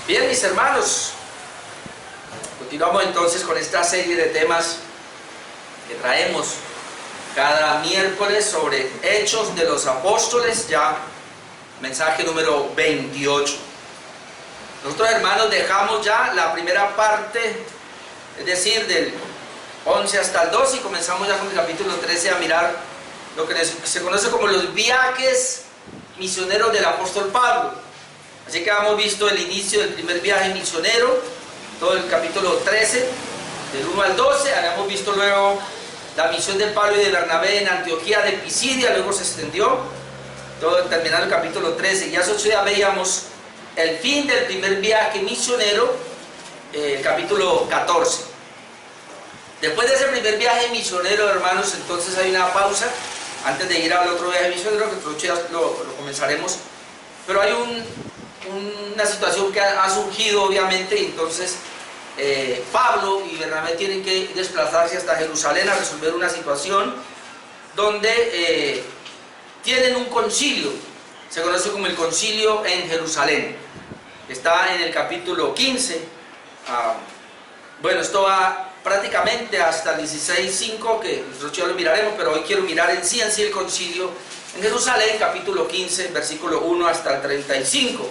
Bien, mis hermanos, continuamos entonces con esta serie de temas que traemos cada miércoles sobre Hechos de los Apóstoles, ya mensaje número 28. Nosotros, hermanos, dejamos ya la primera parte, es decir, del 11 hasta el 12, y comenzamos ya con el capítulo 13 a mirar lo que se conoce como los viajes misioneros del apóstol Pablo. Así que hemos visto el inicio del primer viaje misionero, todo el capítulo 13, del 1 al 12. Habíamos visto luego la misión de Pablo y de Bernabé en Antioquía de Pisidia, luego se extendió, todo terminando el capítulo 13. Ya eso ya veíamos el fin del primer viaje misionero, el capítulo 14. Después de ese primer viaje misionero, hermanos, entonces hay una pausa, antes de ir al otro viaje misionero, que nosotros ya lo comenzaremos, pero hay una situación que ha surgido, obviamente, y entonces Pablo y Bernabé tienen que desplazarse hasta Jerusalén a resolver una situación donde tienen un concilio, se conoce como el concilio en Jerusalén, está en el capítulo 15, bueno, esto va prácticamente hasta el 16:5, que nosotros ya lo miraremos, pero hoy quiero mirar en sí el concilio en Jerusalén, capítulo 15, versículo 1 hasta el 35.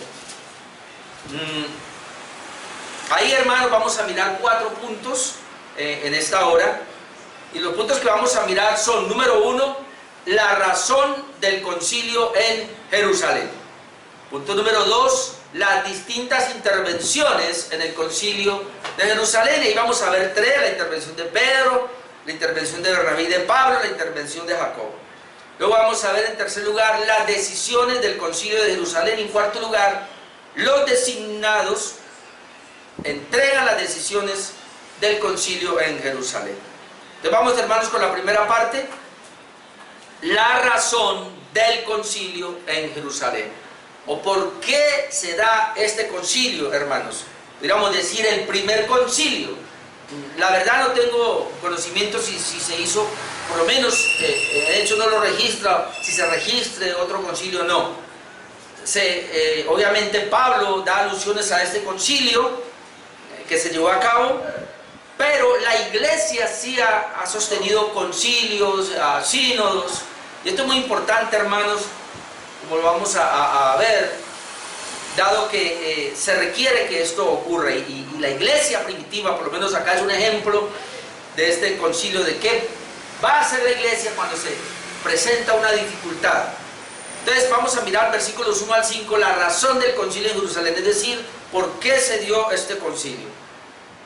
Ahí, hermanos, vamos a mirar 4 puntos en esta hora, y los puntos que vamos a mirar son: número 1, la razón del concilio en Jerusalén; punto número 2, las distintas intervenciones en el concilio de Jerusalén, y ahí vamos a ver 3: la intervención de Pedro, la intervención de Bernabé y de Pablo, la intervención de Jacobo. Luego vamos a ver, en tercer lugar, las decisiones del concilio de Jerusalén, y en cuarto lugar, los designados entregan las decisiones del concilio en Jerusalén. Entonces vamos, hermanos, con la primera parte: la razón del concilio en Jerusalén, o por qué se da este concilio, hermanos. Podríamos decir el primer concilio. La verdad no tengo conocimiento si se hizo, por lo menos de hecho no lo registra, si se registre otro concilio o no. Obviamente Pablo da alusiones a este concilio que se llevó a cabo, pero la iglesia sí ha sostenido concilios, sínodos, y esto es muy importante, hermanos, como lo vamos a ver, dado que se requiere que esto ocurra, y la iglesia primitiva, por lo menos acá, es un ejemplo de este concilio, de qué va a hacer la iglesia cuando se presenta una dificultad. Entonces vamos a mirar versículos 1 al 5, la razón del concilio en Jerusalén, es decir, por qué se dio este concilio.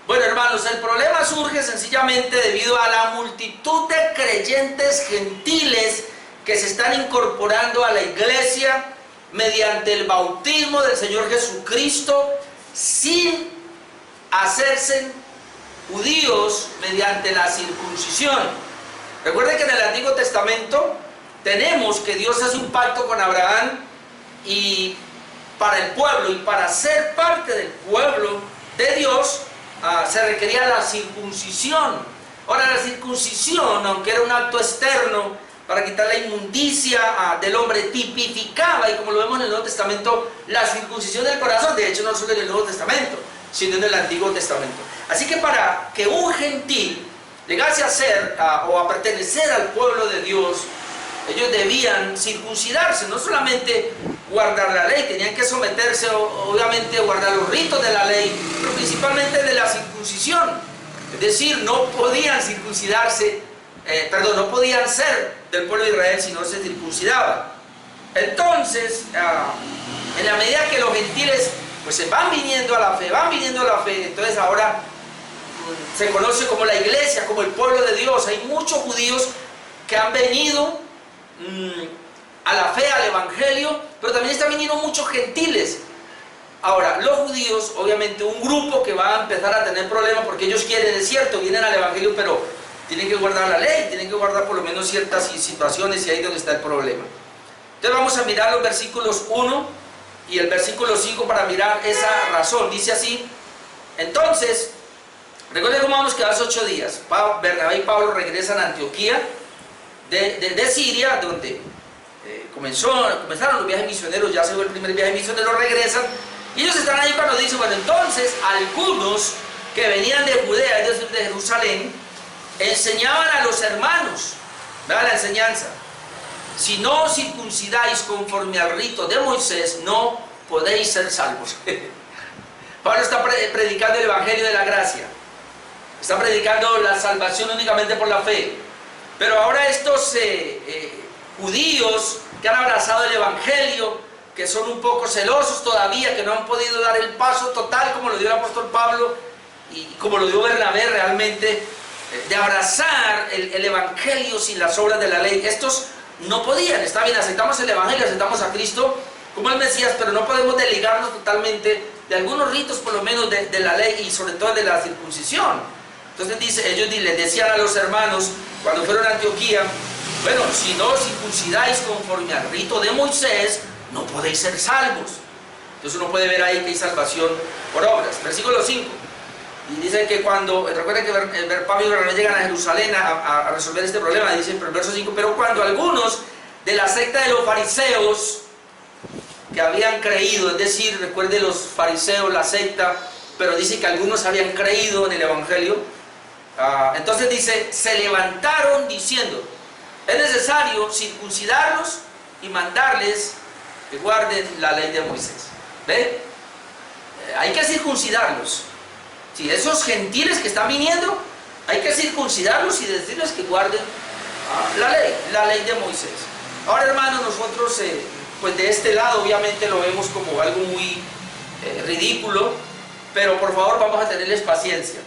Bueno, hermanos, el problema surge sencillamente debido a la multitud de creyentes gentiles que se están incorporando a la iglesia mediante el bautismo del Señor Jesucristo, sin hacerse judíos mediante la circuncisión. Recuerden que en el Antiguo Testamento tenemos que Dios hace un pacto con Abraham, y para el pueblo, y para ser parte del pueblo de Dios, se requería la circuncisión. Ahora, la circuncisión, aunque era un acto externo para quitar la inmundicia del hombre, tipificaba, y como lo vemos en el Nuevo Testamento, la circuncisión del corazón. De hecho, no solo en el Nuevo Testamento, sino en el Antiguo Testamento. Así que para que un gentil llegase a ser o a pertenecer al pueblo de Dios, ellos debían circuncidarse, no solamente guardar la ley, tenían que someterse, obviamente, a guardar los ritos de la ley, pero principalmente de la circuncisión. Es decir, no podían circuncidarse, no podían ser del pueblo de Israel si no se circuncidaban. Entonces, en la medida que los gentiles pues se van viniendo a la fe, entonces ahora se conoce como la iglesia, como el pueblo de Dios. Hay muchos judíos que han venido a la fe, al evangelio, pero también están viniendo muchos gentiles. Ahora, los judíos, obviamente, un grupo que va a empezar a tener problemas, porque ellos quieren, es cierto, vienen al evangelio, pero tienen que guardar la ley, tienen que guardar por lo menos ciertas situaciones, y ahí es donde está el problema. Entonces vamos a mirar los versículos 1 y el versículo 5 para mirar esa razón. Dice así: entonces, recuerden cómo vamos a quedar 8 días. Bernabé y Pablo regresan a Antioquía de Siria, donde comenzaron los viajes misioneros. Ya se fue el primer viaje misionero, regresan, Y ellos están ahí cuando dicen, bueno, entonces algunos que venían de Judea, es decir, de Jerusalén, enseñaban a los hermanos, ¿verdad? La enseñanza: si no os circuncidáis conforme al rito de Moisés, no podéis ser salvos. Pablo está predicando el evangelio de la gracia, está predicando la salvación únicamente por la fe. Pero ahora estos judíos que han abrazado el evangelio, que son un poco celosos todavía, que no han podido dar el paso total como lo dio el apóstol Pablo y como lo dio Bernabé realmente, de abrazar el evangelio sin las obras de la ley. Estos no podían. Está bien, aceptamos el evangelio, aceptamos a Cristo como el Mesías, pero no podemos desligarnos totalmente de algunos ritos, por lo menos de la ley, y sobre todo de la circuncisión. Entonces dice, ellos les decían a los hermanos cuando fueron a Antioquía: bueno, si no os circuncidáis conforme al rito de Moisés, no podéis ser salvos. Entonces uno puede ver ahí que hay salvación por obras. Versículo 5. Y dice que cuando, recuerden que Pablo y Bernabé llegan a Jerusalén a resolver este problema, dice en el verso 5, pero cuando algunos de la secta de los fariseos que habían creído, es decir, recuerde los fariseos, la secta, pero dice que algunos habían creído en el evangelio, entonces dice, se levantaron diciendo: es necesario circuncidarlos y mandarles que guarden la ley de Moisés. ¿Ve? Hay que circuncidarlos. Si esos gentiles que están viniendo, hay que circuncidarlos y decirles que guarden la ley de Moisés. Ahora, hermanos, nosotros pues de este lado obviamente lo vemos como algo muy ridículo, pero por favor vamos a tenerles paciencia.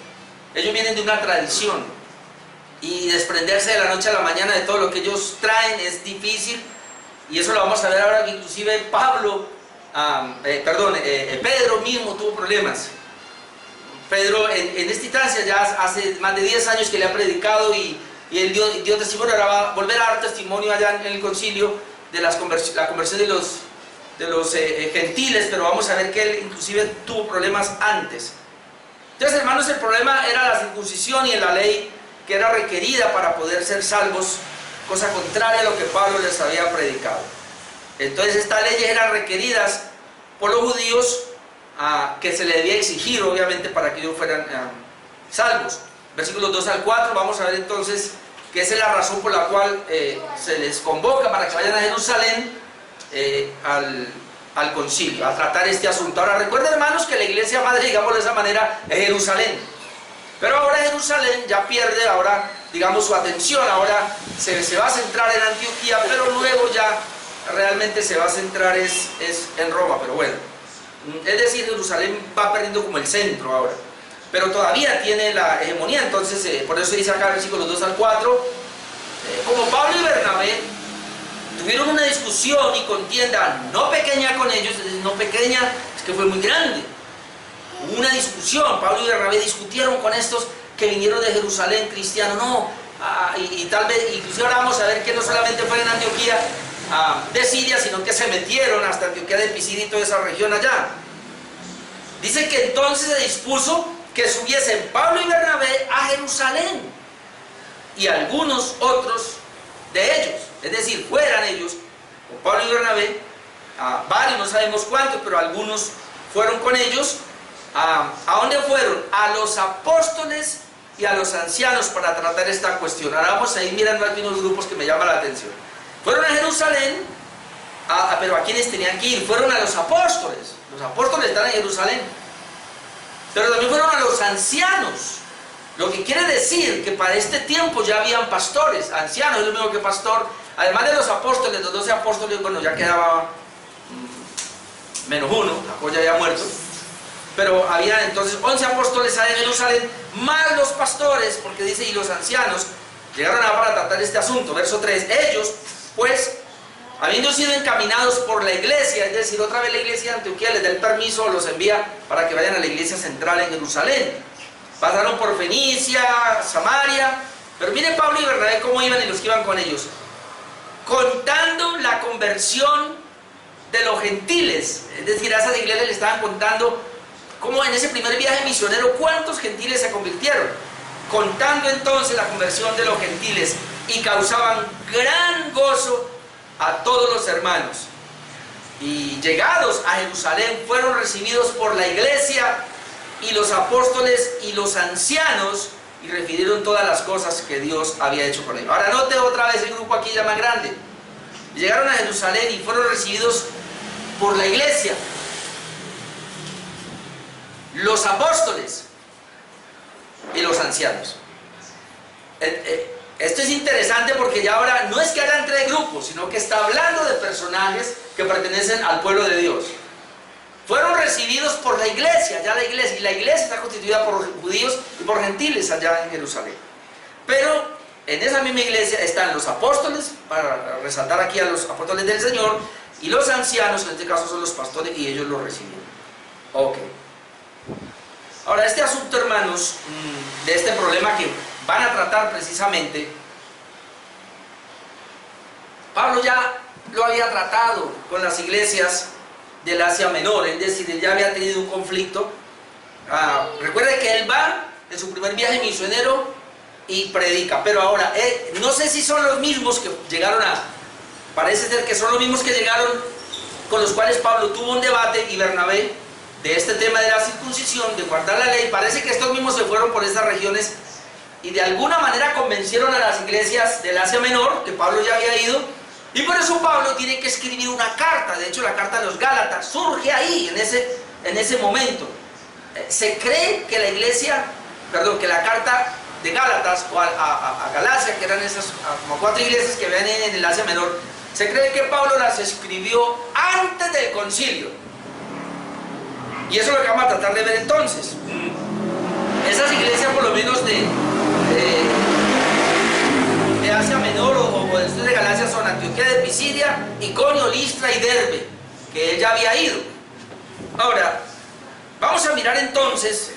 Ellos vienen de una tradición y desprenderse de la noche a la mañana de todo lo que ellos traen es difícil, y eso lo vamos a ver ahora, que inclusive Pedro mismo tuvo problemas. Pedro en esta instancia ya hace más de 10 años que le ha predicado, y él dio testimonio. Ahora va a volver a dar testimonio allá en el concilio de la conversión de los gentiles, pero vamos a ver que él inclusive tuvo problemas antes. Entonces, hermanos, el problema era la circuncisión y en la ley que era requerida para poder ser salvos, cosa contraria a lo que Pablo les había predicado. Entonces estas leyes eran requeridas por los judíos, que se les debía exigir obviamente para que ellos fueran salvos. Versículos 2 al 4, vamos a ver entonces que esa es la razón por la cual se les convoca para que vayan a Jerusalén al concilio, a tratar este asunto. Ahora recuerden, hermanos, que la iglesia madre, digamos de esa manera, es Jerusalén. Pero ahora Jerusalén ya pierde, ahora, digamos, su atención. Ahora se va a centrar en Antioquía, pero luego ya realmente se va a centrar en Roma. Pero bueno, es decir, Jerusalén va perdiendo como el centro ahora, pero todavía tiene la hegemonía. Entonces, por eso dice acá versículos 2 al 4, como Pablo y Bernabé tuvieron una discusión y contienda no pequeña con ellos, es decir, no pequeña, es que fue muy grande. Hubo una discusión, Pablo y Bernabé discutieron con estos que vinieron de Jerusalén, cristianos, no, y tal vez, inclusive ahora vamos a ver que no solamente fue en Antioquía de Siria, sino que se metieron hasta Antioquía de Pisidia y toda esa región allá. Dice que entonces se dispuso que subiesen Pablo y Bernabé a Jerusalén, y algunos otros de ellos, es decir, fueran ellos con Pablo y Bernabé, varios, no sabemos cuántos, pero algunos fueron con ellos. ¿A dónde fueron? A los apóstoles y a los ancianos para tratar esta cuestión. Ahora vamos a ir mirando aquí unos grupos que me llaman la atención. Fueron a Jerusalén, pero ¿a quiénes tenían que ir? Fueron a los apóstoles. Los apóstoles están en Jerusalén, pero también fueron a los ancianos, lo que quiere decir que para este tiempo ya habían pastores. Ancianos es lo mismo que pastor. Además de los apóstoles, los 12 apóstoles, bueno, ya quedaba menos uno, Jacob ya había muerto, pero había entonces 11 apóstoles en Jerusalén, más los pastores, porque dice, y los ancianos llegaron a para tratar este asunto. Verso 3, ellos pues, habiendo sido encaminados por la iglesia, es decir, otra vez la iglesia de Antioquía les da el permiso, los envía para que vayan a la iglesia central en Jerusalén. Pasaron por Fenicia, Samaria, pero mire Pablo y Bernabé cómo iban y los que iban con ellos, contando la conversión de los gentiles. Es decir, a esas iglesias le estaban contando cómo en ese primer viaje misionero cuántos gentiles se convirtieron, contando entonces la conversión de los gentiles, y causaban gran gozo a todos los hermanos. Y llegados a Jerusalén fueron recibidos por la iglesia y los apóstoles y los ancianos, y refirieron todas las cosas que Dios había hecho con ellos. Ahora note otra vez el grupo aquí ya más grande. Llegaron a Jerusalén y fueron recibidos por la iglesia, los apóstoles y los ancianos. Esto es interesante porque ya ahora no es que hagan tres grupos, sino que está hablando de personajes que pertenecen al pueblo de Dios. Fueron recibidos por la iglesia, ya la iglesia, y la iglesia está constituida por judíos y por gentiles allá en Jerusalén. Pero en esa misma iglesia están los apóstoles, para resaltar aquí a los apóstoles del Señor, y los ancianos, en este caso son los pastores, y ellos lo recibieron. Ok. Ahora, este asunto, hermanos, de este problema que van a tratar precisamente, Pablo ya lo había tratado con las iglesias del Asia Menor, es decir, él ya había tenido un conflicto. Recuerde que él va en su primer viaje misionero y predica, pero ahora, no sé si son los mismos que llegaron parece ser que son los mismos que llegaron, con los cuales Pablo tuvo un debate, y Bernabé, de este tema de la circuncisión, de guardar la ley. Parece que estos mismos se fueron por estas regiones y de alguna manera convencieron a las iglesias del Asia Menor, que Pablo ya había ido, y por eso Pablo tiene que escribir una carta. De hecho, la carta de los Gálatas surge ahí, en ese momento. Se cree que que la carta de Gálatas, o a Galacia, que eran esas como 4 iglesias que ven en el Asia Menor, se cree que Pablo las escribió antes del concilio. Y eso es lo que vamos a tratar de ver entonces. Esas iglesias, por lo menos de Asia Menor o de Galacia, son Antioquía de Pisidia, Iconio, Listra y Derbe, que él ya había ido. Ahora, vamos a mirar entonces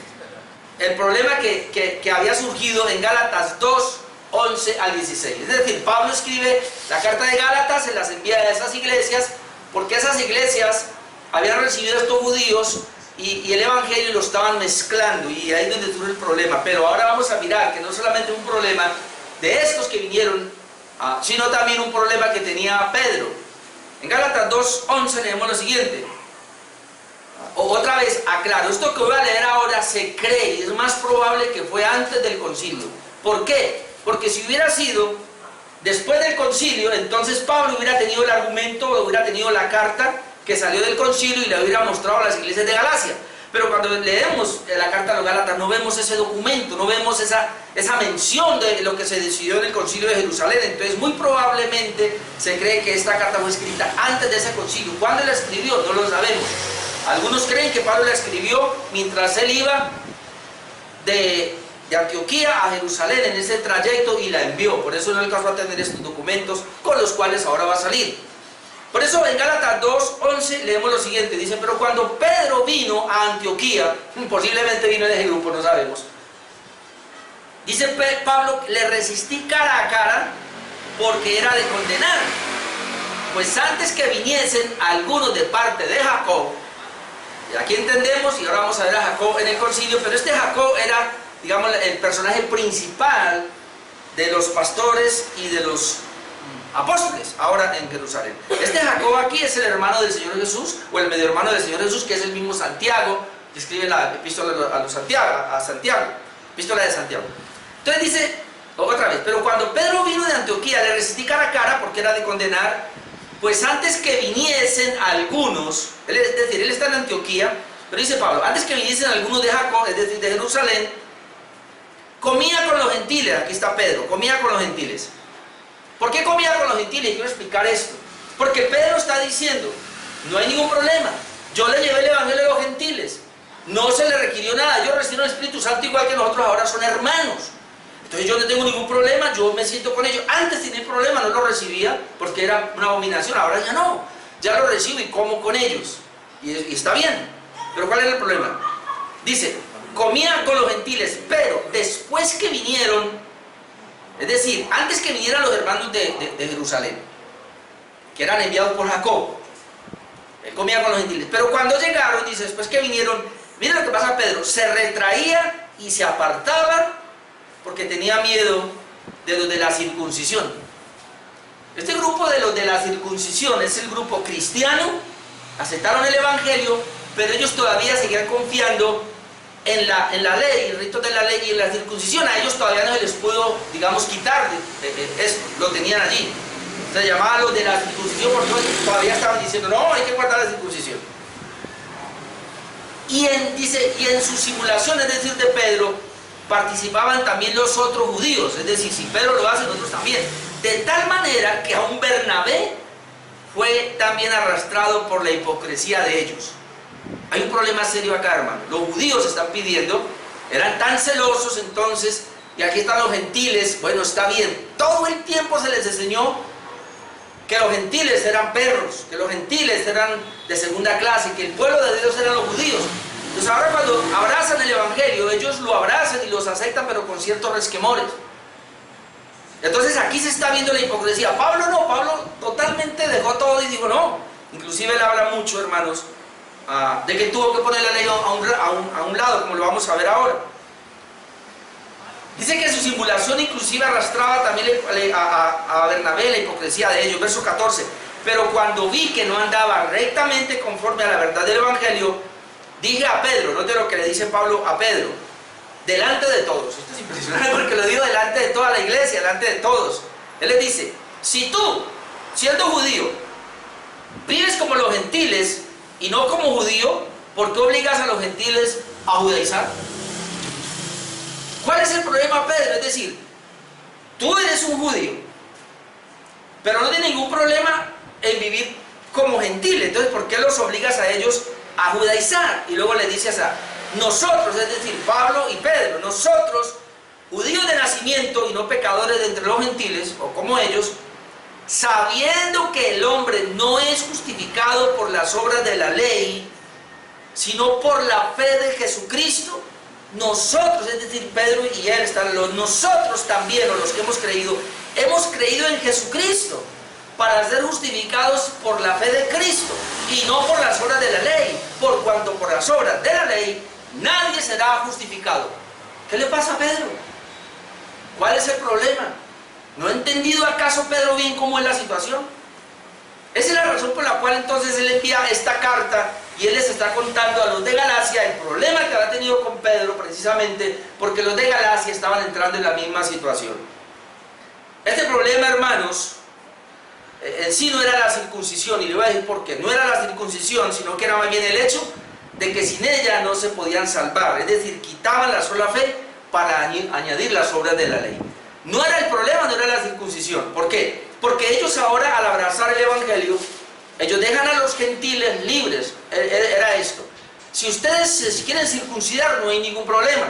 el problema que había surgido en Gálatas 2, 11 al 16. Es decir, Pablo escribe la carta de Gálatas, se las envía a esas iglesias, porque esas iglesias habían recibido a estos judíos y el evangelio lo estaban mezclando, y ahí es donde surge el problema. Pero ahora vamos a mirar que no solamente un problema de estos que vinieron, sino también un problema que tenía Pedro. En Gálatas 2:11 leemos lo siguiente. Otra vez aclaro, esto que voy a leer ahora se cree, y es más probable que fue antes del concilio. ¿Por qué? Porque si hubiera sido después del concilio, entonces Pablo hubiera tenido el argumento, hubiera tenido la carta que salió del concilio y le hubiera mostrado a las iglesias de Galacia. Pero cuando leemos la carta de los Gálatas no vemos ese documento, no vemos esa mención de lo que se decidió en el concilio de Jerusalén. Entonces muy probablemente se cree que esta carta fue escrita antes de ese concilio. ¿Cuándo la escribió? No lo sabemos. Algunos creen que Pablo la escribió mientras él iba de Antioquía a Jerusalén en ese trayecto y la envió. Por eso no alcanzó a tener estos documentos con los cuales ahora va a salir. Por eso en Gálatas 2:11 leemos lo siguiente. Dice: pero cuando Pedro vino a Antioquía, posiblemente vino en ese grupo, no sabemos. Dice Pablo: le resistí cara a cara porque era de condenar. Pues antes que viniesen algunos de parte de Jacob, y aquí entendemos, y ahora vamos a ver a Jacob en el concilio, pero este Jacob era, digamos, el personaje principal de los pastores y de los apóstoles ahora en Jerusalén. Este Jacob aquí es el hermano del Señor Jesús, o el medio hermano del Señor Jesús, que es el mismo Santiago, que escribe la epístola a Santiago, epístola de Santiago. Entonces dice, otra vez: pero cuando Pedro vino de Antioquía, le resistí cara a cara porque era de condenar, pues antes que viniesen algunos, es decir, él está en Antioquía, pero dice Pablo, antes que viniesen algunos de Jacob, es decir, de Jerusalén, comía con los gentiles. Aquí está Pedro, comía con los gentiles. ¿Por qué comía con los gentiles? Quiero explicar esto. Porque Pedro está diciendo, no hay ningún problema, yo le llevé el evangelio a los gentiles, no se le requirió nada, ellos recibieron el Espíritu Santo igual que nosotros, ahora son hermanos. Entonces yo no tengo ningún problema, yo me siento con ellos. Antes tenía problema, no lo recibía porque era una abominación, ahora ya no, ya lo recibo y como con ellos. Y está bien, pero ¿cuál era el problema? Dice, comía con los gentiles, pero después que vinieron, es decir, antes que vinieran los hermanos de Jerusalén, que eran enviados por Jacob, él comía con los gentiles. Pero cuando llegaron, dice, después que vinieron, mira lo que pasa a Pedro, se retraía y se apartaba porque tenía miedo de los de la circuncisión. Este grupo de los de la circuncisión es el grupo cristiano aceptaron el evangelio, pero ellos todavía seguían confiando en la ley, el rito de la ley y en la circuncisión. A ellos todavía no se les pudo, digamos, quitar eso, lo tenían allí. Se llamaba los de la circuncisión porque todavía estaban diciendo, no, hay que guardar la circuncisión. Y en su simulación, es decir, de Pedro, participaban también los otros judíos, es decir, si Pedro lo hace, nosotros también. De tal manera que aún Bernabé fue también arrastrado por la hipocresía de ellos. Hay un problema serio acá, hermano. Los judíos están pidiendo, eran tan celosos entonces, y aquí están los gentiles. Bueno, está bien, todo el tiempo se les enseñó que los gentiles eran perros, que los gentiles eran de segunda clase, que el pueblo de Dios eran los judíos. Entonces ahora cuando abrazan el evangelio, ellos lo abrazan y los aceptan, pero con ciertos resquemores. Entonces aquí se está viendo la hipocresía. Pablo no, Pablo totalmente dejó todo y dijo no. Inclusive él habla mucho, hermanos, de que tuvo que poner la ley a un lado, como lo vamos a ver ahora. Dice que su simulación inclusive arrastraba también a Bernabé la hipocresía de ellos. Verso 14. Pero cuando vi que no andaba rectamente conforme a la verdad del evangelio, dije a Pedro, note lo que le dice Pablo a Pedro, delante de todos. Esto es impresionante porque lo digo delante de toda la iglesia, delante de todos. Él les dice, si tú, siendo judío, vives como los gentiles y no como judío, ¿por qué obligas a los gentiles a judaizar? ¿Cuál es el problema, Pedro? Es decir, tú eres un judío, pero no tienes ningún problema en vivir como gentil. Entonces, ¿por qué los obligas a ellos a judaizar? Y luego le dices a nosotros, es decir, Pablo y Pedro, nosotros, judíos de nacimiento y no pecadores de entre los gentiles, o como ellos, sabiendo que el hombre no es justificado por las obras de la ley, sino por la fe de Jesucristo, nosotros, es decir, Pedro y él, nosotros también, o los que hemos creído en Jesucristo, para ser justificados por la fe de Cristo, y no por las obras de la ley, por cuanto por las obras de la ley, nadie será justificado. ¿Qué le pasa a Pedro? ¿Cuál es el problema? ¿No ha entendido acaso Pedro bien cómo es la situación? Esa es la razón por la cual entonces él envía esta carta y él les está contando a los de Galacia el problema que había tenido con Pedro, precisamente porque los de Galacia estaban entrando en la misma situación. Este problema, hermanos, en sí no era la circuncisión, y le voy a decir por qué. No era la circuncisión, sino que era más bien el hecho de que sin ella no se podían salvar, es decir, quitaban la sola fe para añadir las obras de la ley. No era el problema, no era la circuncisión. ¿Por qué? Porque ellos ahora, al abrazar el evangelio, ellos dejan a los gentiles libres. Era esto: si ustedes se quieren circuncidar, no hay ningún problema.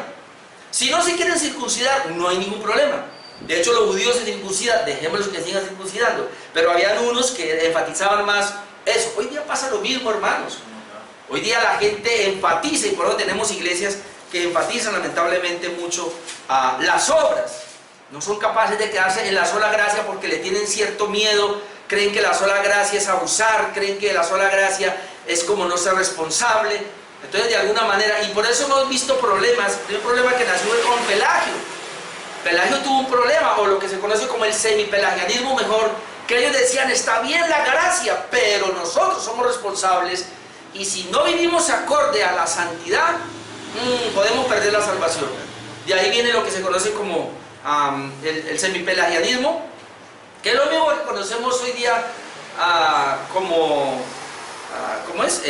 Si no se quieren circuncidar, no hay ningún problema. De hecho, los judíos se circuncidan, dejémoslos que sigan circuncidando. Pero habían unos que enfatizaban más eso. Hoy día pasa lo mismo, hermanos. Hoy día la gente enfatiza, y por eso tenemos iglesias que enfatizan lamentablemente mucho las obras. No son capaces de quedarse en la sola gracia porque le tienen cierto miedo. Creen que la sola gracia es abusar, creen que la sola gracia es como no ser responsable. Entonces, de alguna manera, y por eso hemos visto problemas. El problema que nació con Pelagio. Pelagio tuvo un problema, o lo que se conoce como el semipelagianismo mejor, que ellos decían, está bien la gracia, pero nosotros somos responsables, y si no vivimos acorde a la santidad, podemos perder la salvación. De ahí viene lo que se conoce como el semipelagianismo, que es lo mismo que conocemos hoy día ¿cómo es?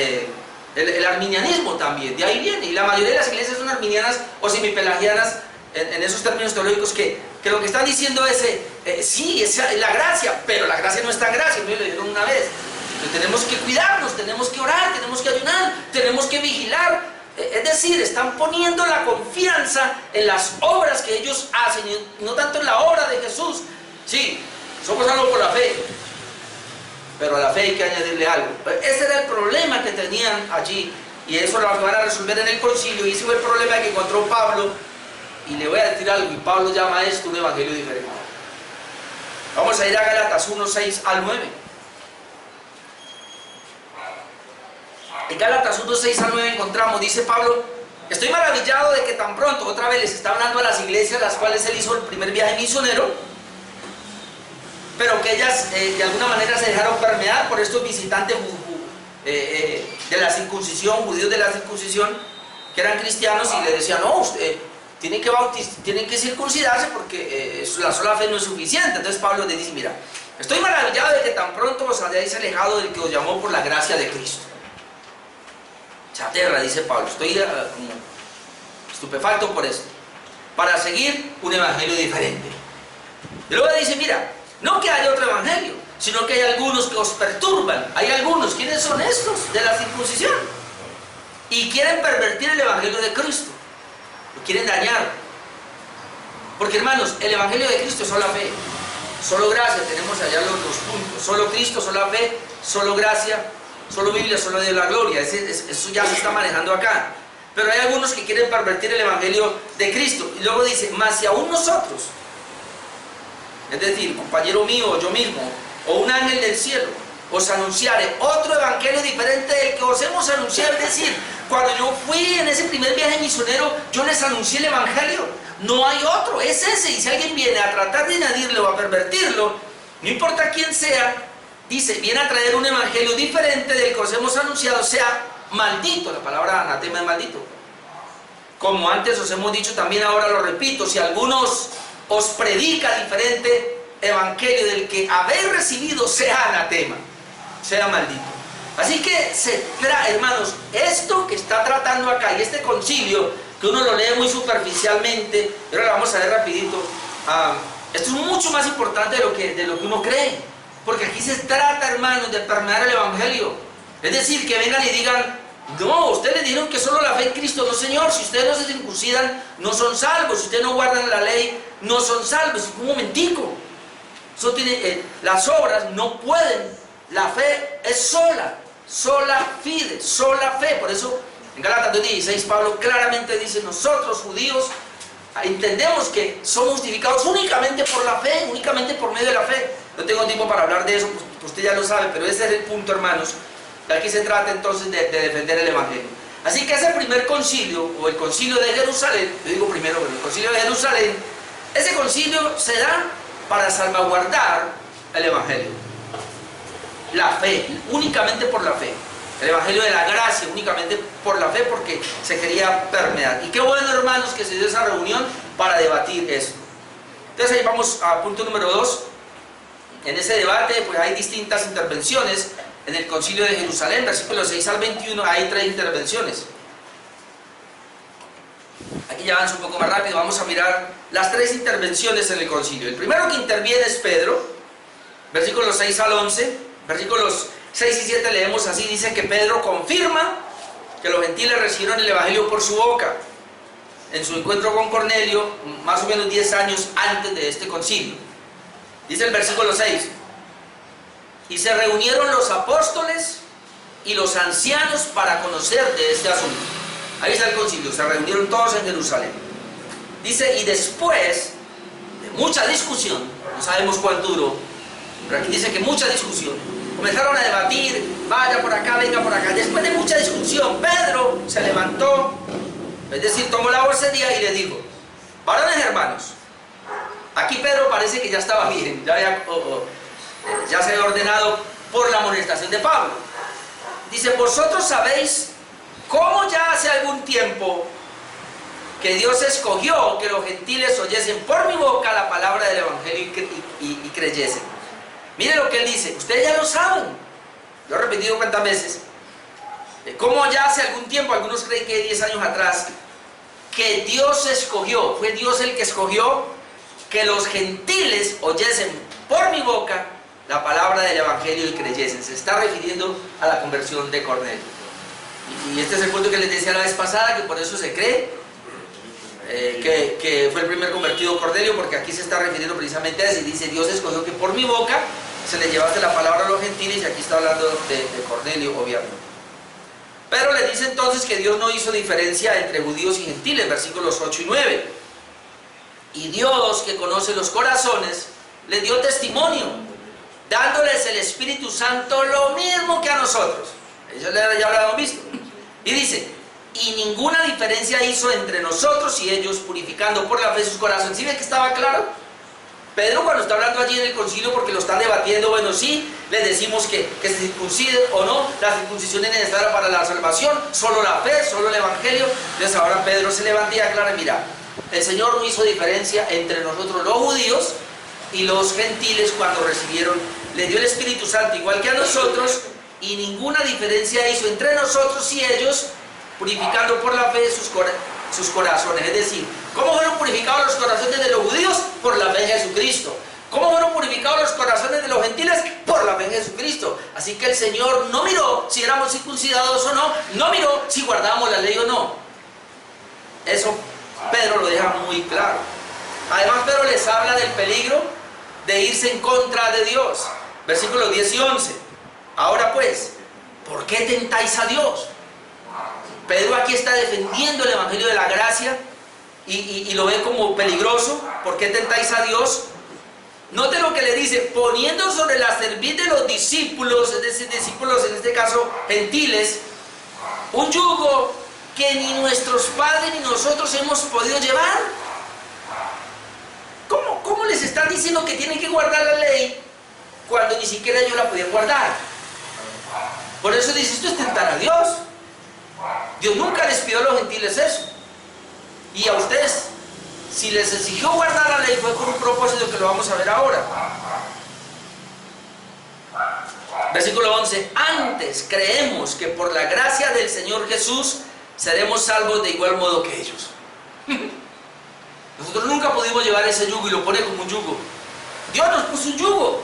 El arminianismo también, de ahí viene, y la mayoría de las iglesias son arminianas o semipelagianas en esos términos teológicos que lo que están diciendo es, sí, es la gracia, pero la gracia no es tan gracia, me lo dijeron una vez. Entonces, tenemos que cuidarnos, tenemos que orar, tenemos que ayunar, tenemos que vigilar. Es decir, están poniendo la confianza en las obras que ellos hacen, y no tanto en la obra de Jesús. Sí, somos salvos por la fe, pero a la fe hay que añadirle algo. Ese era el problema que tenían allí, y eso lo van a resolver en el concilio, y ese fue el problema que encontró Pablo. Y le voy a decir algo, y Pablo llama a esto un evangelio diferente. Vamos a ir a Gálatas 1, 6 al 9. En Gálatas 1, 6 al 9 encontramos, dice Pablo, estoy maravillado de que tan pronto, otra vez les está hablando a las iglesias las cuales él hizo el primer viaje misionero, pero que ellas de alguna manera se dejaron permear por estos visitantes de la circuncisión, judíos de la circuncisión, que eran cristianos, y le decían, no, usted tienen que circuncidarse porque la sola fe no es suficiente. Entonces Pablo le dice, mira, estoy maravillado de que tan pronto os hayáis alejado del que os llamó por la gracia de Cristo. Se aterra, dice Pablo, estoy como estupefacto por eso, para seguir un evangelio diferente. Y luego dice, mira, no que haya otro evangelio, sino que hay algunos que os perturban. Hay algunos, ¿quiénes son estos? De la circuncisión. Y quieren pervertir el evangelio de Cristo. Lo quieren dañar. Porque hermanos, el evangelio de Cristo es solo fe, solo gracia. Tenemos allá los puntos. Solo Cristo, solo fe, solo gracia, solo Biblia, solo de la gloria. Eso ya se está manejando acá. Pero hay algunos que quieren pervertir el evangelio de Cristo. Y luego dice, mas si aún nosotros, es decir, compañero mío, yo mismo, o un ángel del cielo, os anunciare otro evangelio diferente del que os hemos anunciado. Es decir, cuando yo fui en ese primer viaje misionero, yo les anuncié el evangelio. No hay otro, es ese. Y si alguien viene a tratar de añadirlo o a pervertirlo, no importa quién sea, dice, viene a traer un evangelio diferente del que os hemos anunciado, sea maldito. La palabra anatema es maldito. Como antes os hemos dicho, también ahora lo repito, si algunos os predica diferente evangelio del que habéis recibido, sea anatema, sea maldito. Así que hermanos, esto que está tratando acá, y este concilio, que uno lo lee muy superficialmente, pero lo vamos a ver rapidito, esto es mucho más importante de lo que uno cree, porque aquí se trata, hermanos, de permear el evangelio. Es decir, que vengan y digan, no, ustedes le dijeron que solo la fe en Cristo. No, señor, si ustedes no se circuncidan, no son salvos. Si ustedes no guardan la ley, no son salvos. Un momentico, eso tiene, las obras no pueden. La fe es sola fide, sola fe. Por eso en Gálatas 2:16 Pablo claramente dice, nosotros judíos entendemos que somos justificados únicamente por la fe, únicamente por medio de la fe. No tengo tiempo para hablar de eso, pues usted ya lo sabe, pero ese es el punto, hermanos. Aquí se trata entonces de defender el evangelio. Así que ese primer concilio, o el concilio de Jerusalén, yo digo primero, pero el concilio de Jerusalén, ese concilio se da para salvaguardar el evangelio. La fe, únicamente por la fe. El evangelio de la gracia, únicamente por la fe, porque se quería permear. Y qué bueno, hermanos, que se dio esa reunión para debatir esto. Entonces ahí vamos a punto número 2. En ese debate pues hay distintas intervenciones. En el concilio de Jerusalén, versículos 6 al 21, hay 3 intervenciones. Aquí ya avanzo un poco más rápido, vamos a mirar las 3 intervenciones en el concilio. El primero que interviene es Pedro, versículos 6 al 11, versículos 6 y 7 leemos así, dice que Pedro confirma que los gentiles recibieron el evangelio por su boca, en su encuentro con Cornelio, más o menos 10 años antes de este concilio. Dice el versículo 6, y se reunieron los apóstoles y los ancianos para conocer de este asunto. Ahí está el concilio, se reunieron todos en Jerusalén. Dice, y después de mucha discusión, no sabemos cuánto duró, pero aquí dice que mucha discusión, comenzaron a debatir, vaya por acá, venga por acá. Después de mucha discusión, Pedro se levantó, es decir, tomó la vocería y le dijo, varones hermanos, aquí Pedro parece que ya estaba bien, ya se había ordenado por la amonestación de Pablo. Dice, vosotros sabéis cómo ya hace algún tiempo que Dios escogió que los gentiles oyesen por mi boca la palabra del evangelio y creyesen. Mire lo que él dice, ustedes ya lo saben, lo he repetido cuántas veces, cómo ya hace algún tiempo, algunos creen que 10 años atrás, que Dios escogió, fue Dios el que escogió que los gentiles oyesen por mi boca la palabra del evangelio y creyesen. Se está refiriendo a la conversión de Cornelio. Y este es el punto que les decía la vez pasada, que por eso se cree que fue el primer convertido Cornelio, porque aquí se está refiriendo precisamente a eso. Y dice, Dios escogió que por mi boca se le llevase la palabra a los gentiles, y aquí está hablando de Cornelio, obviamente. Pero le dice entonces que Dios no hizo diferencia entre judíos y gentiles, versículos 8 y 9. Y Dios, que conoce los corazones, les dio testimonio, dándoles el Espíritu Santo lo mismo que a nosotros. Eso ya lo habíamos visto. Y dice, y ninguna diferencia hizo entre nosotros y ellos, purificando por la fe sus corazones. ¿Sí ven que estaba claro? Pedro, cuando está hablando allí en el concilio, porque lo están debatiendo, bueno, sí, les decimos que se circunciden o no, la circuncisión es necesaria para la salvación, solo la fe, solo el evangelio. Entonces ahora Pedro se levanta y aclara, mira, el Señor no hizo diferencia entre nosotros los judíos y los gentiles cuando recibieron, le dio el Espíritu Santo igual que a nosotros, y ninguna diferencia hizo entre nosotros y ellos, purificando por la fe sus corazones. Es decir, ¿cómo fueron purificados los corazones de los judíos? Por la fe en Jesucristo. ¿Cómo fueron purificados los corazones de los gentiles? Por la fe en Jesucristo. Así que el Señor no miró si éramos circuncidados o no, no miró si guardábamos la ley o no. Eso Pedro lo deja muy claro. Además, Pedro les habla del peligro de irse en contra de Dios. Versículos 10 y 11. Ahora pues, ¿por qué tentáis a Dios? Pedro aquí está defendiendo el evangelio de la gracia y lo ve como peligroso. ¿Por qué tentáis a Dios? Note lo que le dice: poniendo sobre la cerviz de los discípulos, es decir, discípulos en este caso gentiles, un yugo que ni nuestros padres ni nosotros hemos podido llevar. ¿Cómo les están diciendo que tienen que guardar la ley cuando ni siquiera ellos la podían guardar? Por eso dice, esto es tentar a Dios. Dios nunca les pidió a los gentiles eso. Y a ustedes, si les exigió guardar la ley, fue con un propósito que lo vamos a ver ahora. Versículo 11. Antes creemos que por la gracia del Señor Jesús seremos salvos de igual modo que ellos. Nosotros nunca pudimos llevar ese yugo, y lo pone como un yugo. Dios nos puso un yugo,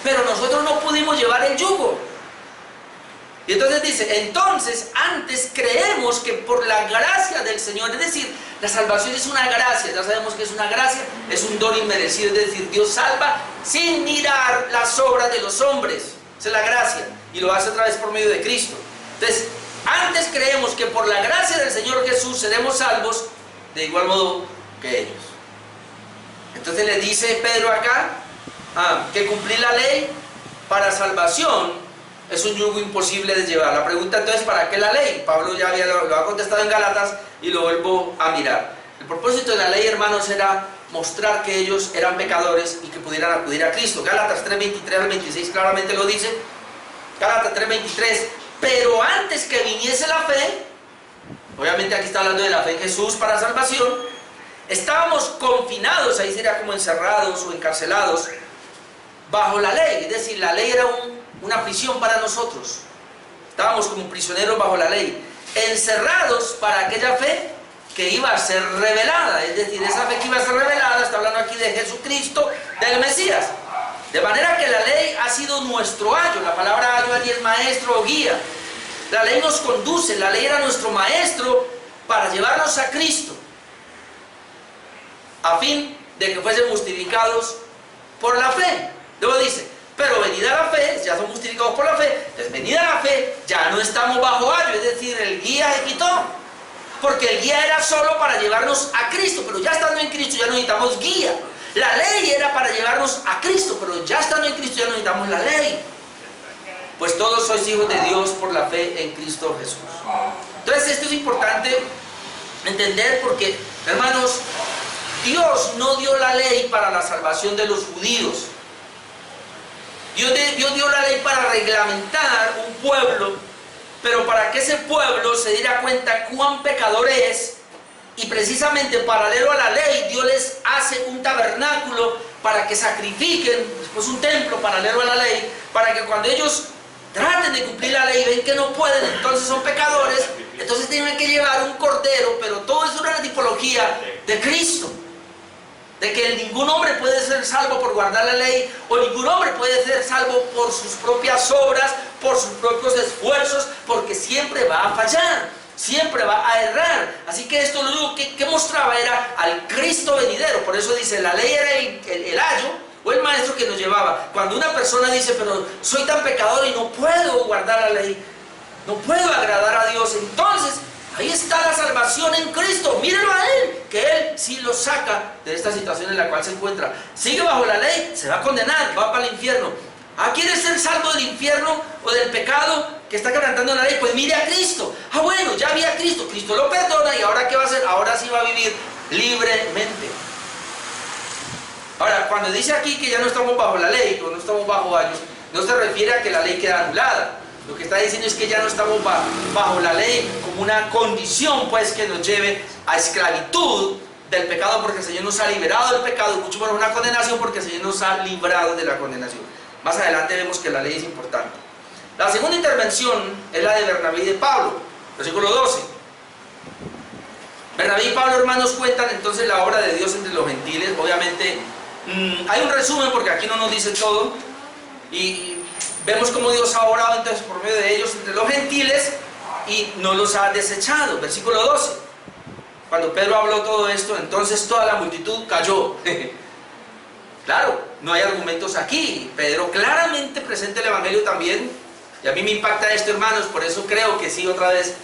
pero nosotros no pudimos llevar el yugo. Y entonces dice, entonces antes creemos que por la gracia del Señor, es decir, la salvación es una gracia, ya sabemos que es una gracia, es un don inmerecido, es decir, Dios salva sin mirar las obras de los hombres, esa es la gracia, y lo hace otra vez por medio de Cristo. Entonces, antes creemos que por la gracia del Señor Jesús seremos salvos de igual modo que ellos. Entonces le dice Pedro acá que cumplir la ley para salvación es un yugo imposible de llevar. La pregunta entonces, ¿para qué la ley? Pablo ya lo ha contestado en Gálatas y lo vuelvo a mirar. El propósito de la ley, hermanos, era mostrar que ellos eran pecadores y que pudieran acudir a Cristo. Gálatas 3:23 al 26 claramente lo dice. Gálatas 3:23. Pero antes que viniese la fe, obviamente aquí está hablando de la fe en Jesús para salvación, estábamos confinados, ahí sería como encerrados o encarcelados, bajo la ley. Es decir, la ley era una prisión para nosotros. Estábamos como prisioneros bajo la ley, encerrados para aquella fe que iba a ser revelada. Es decir, esa fe que iba a ser revelada, está hablando aquí de Jesucristo, del Mesías. De manera que la ley ha sido nuestro ayo. La palabra ayo allí es maestro o guía. La ley nos conduce, la ley era nuestro maestro para llevarnos a Cristo, a fin de que fuesen justificados por la fe. Luego dice, pero venida la fe, ya somos justificados por la fe, entonces venida la fe, ya no estamos bajo ayo, es decir, el guía se quitó, porque el guía era solo para llevarnos a Cristo, pero ya estando en Cristo ya no necesitamos guía. La ley era para llevarnos a Cristo, pero ya estando en Cristo ya no necesitamos la ley. Pues todos sois hijos de Dios por la fe en Cristo Jesús. Entonces esto es importante entender porque, hermanos, Dios no dio la ley para la salvación de los judíos. Dios dio la ley para reglamentar un pueblo, pero para que ese pueblo se diera cuenta cuán pecador es, y precisamente paralelo a la ley, Dios les hace un tabernáculo para que sacrifiquen, después un templo paralelo a la ley, para que cuando ellos traten de cumplir la ley y ven que no pueden, entonces son pecadores, entonces tienen que llevar un cordero, pero todo es una tipología de Cristo. De que ningún hombre puede ser salvo por guardar la ley, o ningún hombre puede ser salvo por sus propias obras, por sus propios esfuerzos, porque siempre va a fallar, siempre va a errar. Así que esto lo único que mostraba era al Cristo venidero. Por eso dice, la ley era el ayo o el maestro que nos llevaba. Cuando una persona dice, pero soy tan pecador y no puedo guardar la ley, no puedo agradar a Dios, entonces ahí está la salvación en Cristo. Mírenlo a Él, que Él sí lo saca de esta situación en la cual se encuentra. Sigue bajo la ley, se va a condenar, va para el infierno. ¿Quiere ser salvo del infierno o del pecado que está quebrantando la ley? Pues mire a Cristo. Bueno, ya vi a Cristo, Cristo lo perdona, y ahora ¿qué va a hacer? Ahora sí va a vivir libremente. Ahora, cuando dice aquí que ya no estamos bajo la ley, o no estamos bajo años, no se refiere a que la ley queda anulada. Lo que está diciendo es que ya no estamos bajo la ley como una condición, pues, que nos lleve a esclavitud del pecado, porque el Señor nos ha liberado del pecado, y mucho menos una condenación, porque el Señor nos ha librado de la condenación. Más adelante vemos que la ley es importante. La segunda intervención es la de Bernabé y de Pablo, versículo 12. Bernabé y Pablo, hermanos, cuentan entonces la obra de Dios entre los gentiles. Obviamente hay un resumen porque aquí no nos dice todo, y vemos cómo Dios ha obrado entonces por medio de ellos entre los gentiles y no los ha desechado. Versículo 12. Cuando Pedro habló todo esto, entonces toda la multitud cayó. Claro, no hay argumentos aquí. Pedro claramente presenta el Evangelio también, y a mí me impacta esto, hermanos. Por eso creo que sí, otra vez,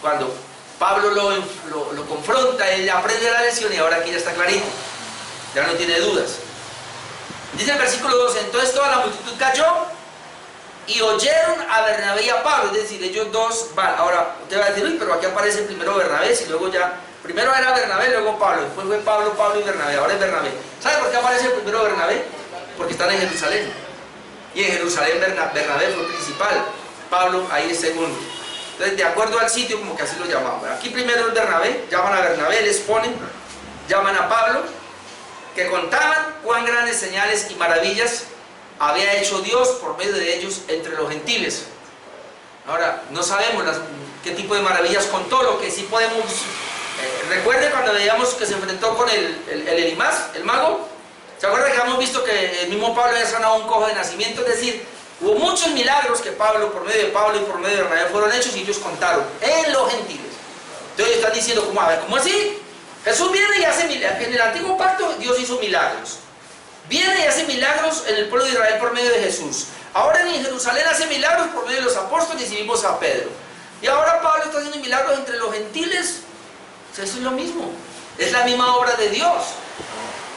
cuando Pablo lo confronta, él aprende la lección, y ahora aquí ya está clarito, ya no tiene dudas. Dice el versículo 12, entonces toda la multitud cayó y oyeron a Bernabé y a Pablo, es decir, ellos dos van. Ahora, usted va a decir, uy, pero aquí aparece primero Bernabé, y luego ya, primero era Bernabé, luego Pablo, después fue Pablo, Pablo y Bernabé, ahora es Bernabé. ¿Sabe por qué aparece primero Bernabé? Porque están en Jerusalén, y en Jerusalén Bernabé fue principal, Pablo ahí es segundo. Entonces, de acuerdo al sitio, como que así lo llamamos. Aquí primero es Bernabé, llaman a Bernabé, les ponen, llaman a Pablo, que contaban cuán grandes señales y maravillas había hecho Dios por medio de ellos entre los gentiles. Ahora, no sabemos qué tipo de maravillas contó. Lo que sí podemos... recuerde cuando veíamos que se enfrentó con el Elimás, el mago. ¿Se acuerda que hemos visto que el mismo Pablo había sanado a un cojo de nacimiento? Es decir, hubo muchos milagros que Pablo, por medio de Pablo y por medio de Bernabé, fueron hechos, y ellos contaron en los gentiles. Entonces están diciendo, ¿cómo? A ver, ¿cómo así? Jesús viene y hace milagros. En el antiguo pacto Dios hizo milagros. Viene y hace milagros en el pueblo de Israel por medio de Jesús. Ahora en Jerusalén hace milagros por medio de los apóstoles, y vimos a Pedro. Y ahora Pablo está haciendo milagros entre los gentiles. Eso es lo mismo. Es la misma obra de Dios.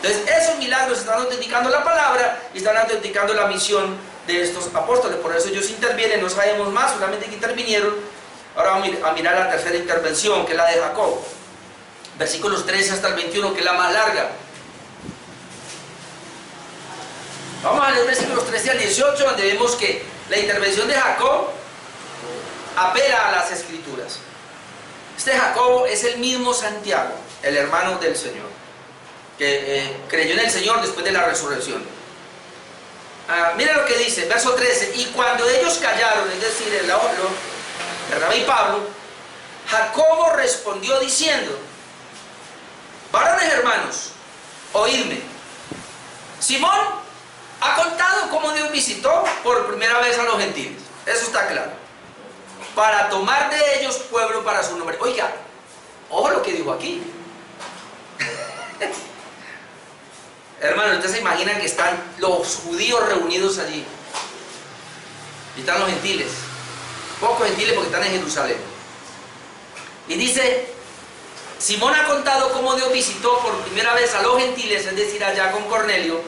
Entonces esos milagros están autenticando la palabra y están autenticando la misión de estos apóstoles. Por eso ellos intervienen, no sabemos más, solamente que intervinieron. Ahora vamos a mirar la tercera intervención, que es la de Jacob. Versículos 13 hasta el 21, que es la más larga. Vamos a leer versículos 13 al 18, donde vemos que la intervención de Jacob apela a las Escrituras. Este Jacob es el mismo Santiago, el hermano del Señor, que creyó en el Señor después de la resurrección. Mira lo que dice, verso 13. Y cuando ellos callaron, es decir, Bernabé y Pablo, Jacobo respondió diciendo: varones hermanos, oídme. Simón ha contado cómo Dios visitó por primera vez a los gentiles. Eso está claro. Para tomar de ellos pueblo para su nombre. Oiga, ojo lo que dijo aquí. Hermano, ustedes se imaginan que están los judíos reunidos allí. Y están los gentiles. Pocos gentiles porque están en Jerusalén. Y dice: Simón ha contado cómo Dios visitó por primera vez a los gentiles, es decir, allá con Cornelio,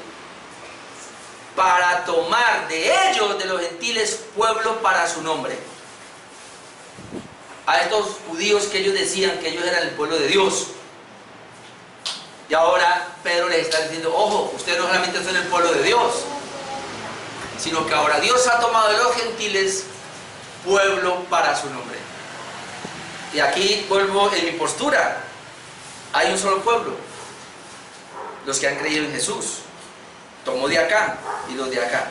para tomar de ellos, de los gentiles, pueblo para su nombre. A estos judíos que ellos decían que ellos eran el pueblo de Dios. Y ahora Pedro les está diciendo: ojo, ustedes no solamente son el pueblo de Dios, sino que ahora Dios ha tomado de los gentiles pueblo para su nombre. Y aquí vuelvo en mi postura. Hay un solo pueblo, los que han creído en Jesús. Tomó de acá y los de acá,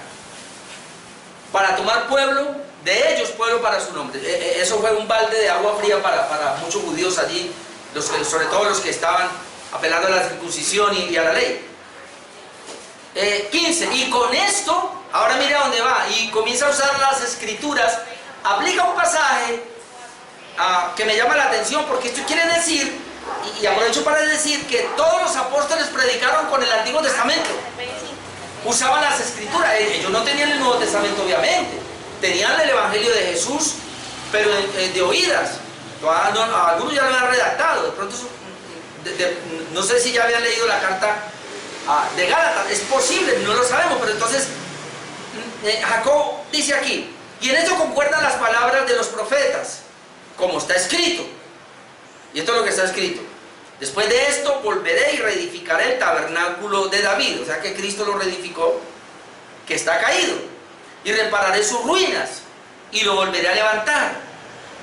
para tomar pueblo de ellos, pueblo para su nombre. Eso fue un balde de agua fría para muchos judíos allí, sobre todo los que estaban apelando a la circuncisión y a la ley. 15. Y con esto, ahora mira dónde va, y comienza a usar las Escrituras. Aplica un pasaje que me llama la atención, porque esto quiere decir, y aprovecho para decir, que todos los apóstoles predicaron con el Antiguo Testamento. Usaban las Escrituras. Ellos no tenían el Nuevo Testamento, obviamente. Tenían el Evangelio de Jesús, pero de oídas. Algunos ya lo habían redactado. De pronto, no sé si ya habían leído la carta de Gálatas. Es posible, no lo sabemos. Pero entonces, Jacob dice aquí: y en esto concuerdan las palabras de los profetas, como está escrito. Y esto es lo que está escrito: Después de esto volveré y reedificaré el tabernáculo de David, o sea que Cristo lo reedificó, que está caído, y repararé sus ruinas y lo volveré a levantar,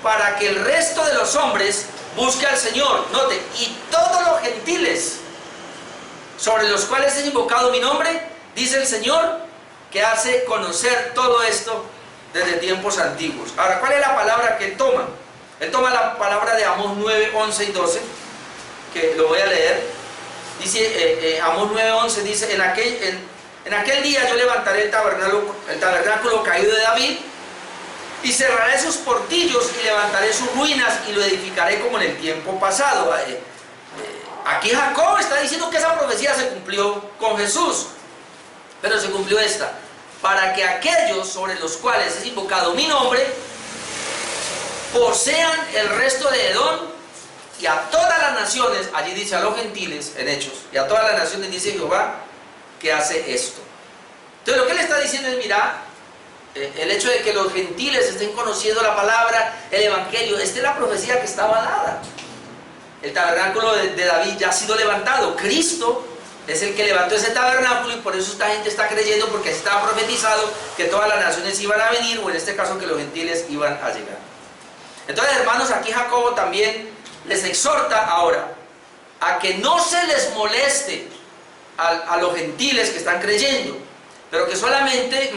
para que el resto de los hombres busque al Señor. Note, y todos los gentiles sobre los cuales es invocado mi nombre, dice el Señor, que hace conocer todo esto desde tiempos antiguos. Ahora, ¿cuál es la palabra que él toma? Él toma la palabra de Amós 9, 11 y 12, que lo voy a leer. Dice, Amós 9, 11 dice, en aquel día yo levantaré el tabernáculo caído de David, y cerraré sus portillos y levantaré sus ruinas y lo edificaré como en el tiempo pasado. Aquí Jacob está diciendo que esa profecía se cumplió con Jesús, pero se cumplió esta: para que aquellos sobre los cuales es invocado mi nombre posean el resto de Edom, y a todas las naciones, allí dice a los gentiles en Hechos, y a todas las naciones dice Jehová que hace esto. Entonces lo que él está diciendo es, mira, el hecho de que los gentiles estén conociendo la palabra, el evangelio, esta es la profecía que estaba dada. El tabernáculo de David ya ha sido levantado. Cristo es el que levantó ese tabernáculo, y por eso esta gente está creyendo, porque estaba profetizado que todas las naciones iban a venir, o en este caso que los gentiles iban a llegar. Entonces, hermanos, aquí Jacobo también les exhorta ahora a que no se les moleste a los gentiles que están creyendo, pero que solamente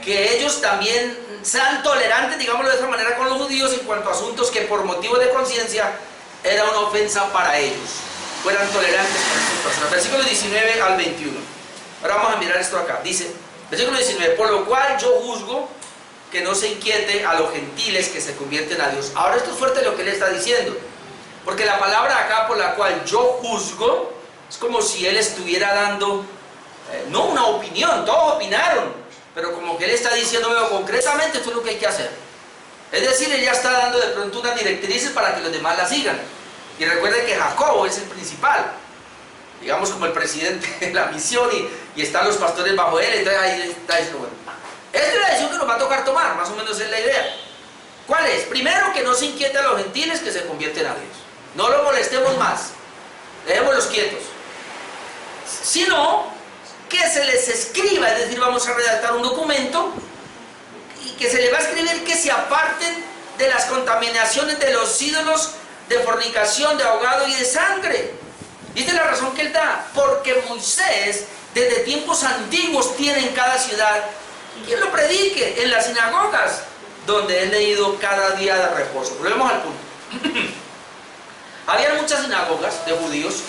que ellos también sean tolerantes, digámoslo de esa manera, con los judíos en cuanto a asuntos que por motivo de conciencia era una ofensa para ellos. Fueran tolerantes con estas personas. Versículo 19 al 21. Ahora vamos a mirar esto acá. Dice, versículo 19, por lo cual yo juzgo que no se inquiete a los gentiles que se convierten a Dios. Ahora esto es fuerte lo que él está diciendo, porque la palabra acá, por la cual yo juzgo, es como si él estuviera dando, no una opinión, todos opinaron, pero como que él está diciendo, veo, concretamente esto es lo que hay que hacer. Es decir, él ya está dando de pronto unas directrices para que los demás la sigan. Y recuerden que Jacobo es el principal, digamos como el presidente de la misión, y están los pastores bajo él. Entonces ahí está diciendo, bueno, esta es la decisión que nos va a tocar tomar, más o menos es la idea. ¿Cuál es? Primero, que no se inquiete a los gentiles que se convierten a Dios. No los molestemos más, dejémoslos quietos. Sino que se les escriba, es decir, vamos a redactar un documento y que se les va a escribir que se aparten de las contaminaciones de los ídolos, de fornicación, de ahogado y de sangre. Y esta es la razón que él da: porque Moisés desde tiempos antiguos tiene en cada ciudad quien lo predique en las sinagogas, donde es leído cada día de reposo. Volvemos al punto. Había muchas sinagogas de judíos,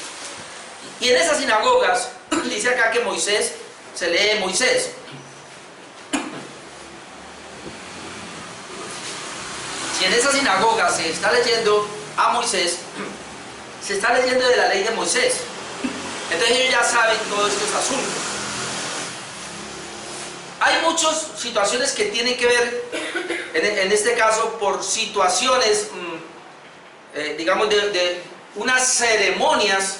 y en esas sinagogas dice acá que Moisés, se lee Moisés. Si en esa sinagoga se está leyendo a Moisés, se está leyendo de la ley de Moisés. Entonces ellos ya saben todos estos asuntos. Hay muchas situaciones que tienen que ver, en este caso, por situaciones, digamos, de unas ceremonias